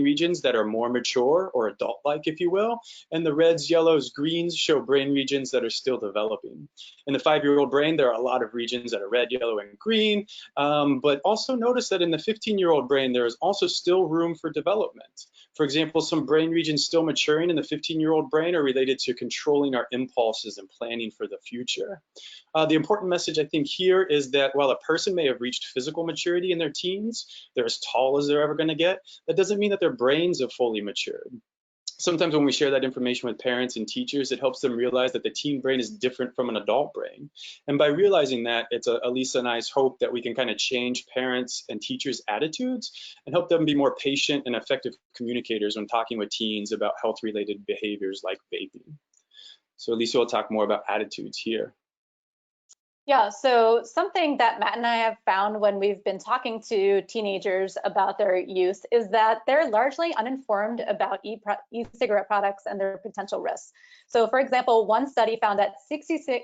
regions that are more mature or adult-like, if you will, and the reds, yellows, greens show brain regions that are still developing. In the 5-year-old brain, there are a lot of regions that are red, yellow, and green, but also notice that in the 15-year-old brain, there is also still room for development. For example, some brain regions still maturing in the 15-year-old brain are related to controlling our impulses and planning for the future. The important message I think here is that while a person may have reached physical maturity in their teens, they're as tall as they're ever going to get, that doesn't mean that their brains have fully matured. Sometimes when we share that information with parents and teachers, it helps them realize that the teen brain is different from an adult brain. And by realizing that, it's Elisa and I's hope that we can kind of change parents and teachers' attitudes and help them be more patient and effective communicators when talking with teens about health-related behaviors like vaping. So Elisa will talk more about attitudes here. Yeah, so something that Matt and I have found when we've been talking to teenagers about their use is that they're largely uninformed about e-cigarette products and their potential risks. So for example, one study found that 66%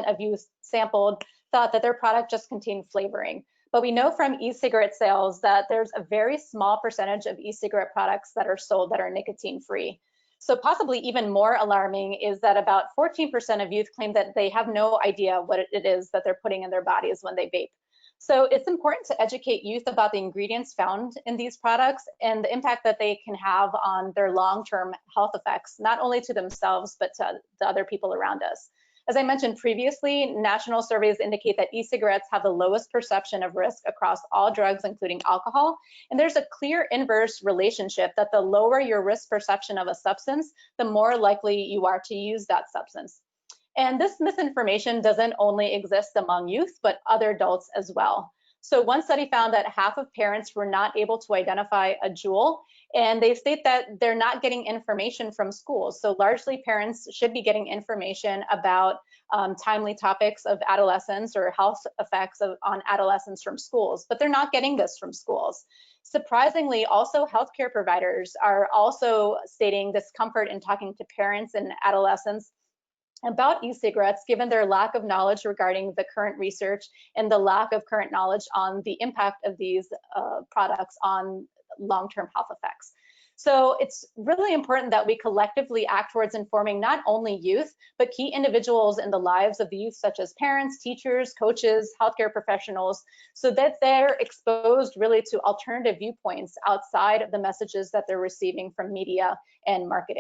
of youth sampled thought that their product just contained flavoring. But we know from e-cigarette sales that there's a very small percentage of e-cigarette products that are sold that are nicotine-free. So possibly even more alarming is that about 14% of youth claim that they have no idea what it is that they're putting in their bodies when they vape. So it's important to educate youth about the ingredients found in these products and the impact that they can have on their long-term health effects, not only to themselves, but to the other people around us. As I mentioned previously, national surveys indicate that e-cigarettes have the lowest perception of risk across all drugs, including alcohol. And there's a clear inverse relationship that the lower your risk perception of a substance, the more likely you are to use that substance. And this misinformation doesn't only exist among youth, but other adults as well. So one study found that half of parents were not able to identify a Juul, and they state that they're not getting information from schools. So largely parents should be getting information about timely topics of adolescence or health effects on adolescents from schools, but they're not getting this from schools. Surprisingly, also healthcare providers are also stating discomfort in talking to parents and adolescents about e-cigarettes, given their lack of knowledge regarding the current research and the lack of current knowledge on the impact of these products on long-term health effects. So it's really important that we collectively act towards informing not only youth, but key individuals in the lives of the youth, such as parents, teachers, coaches, healthcare professionals, so that they're exposed really to alternative viewpoints outside of the messages that they're receiving from media and marketing.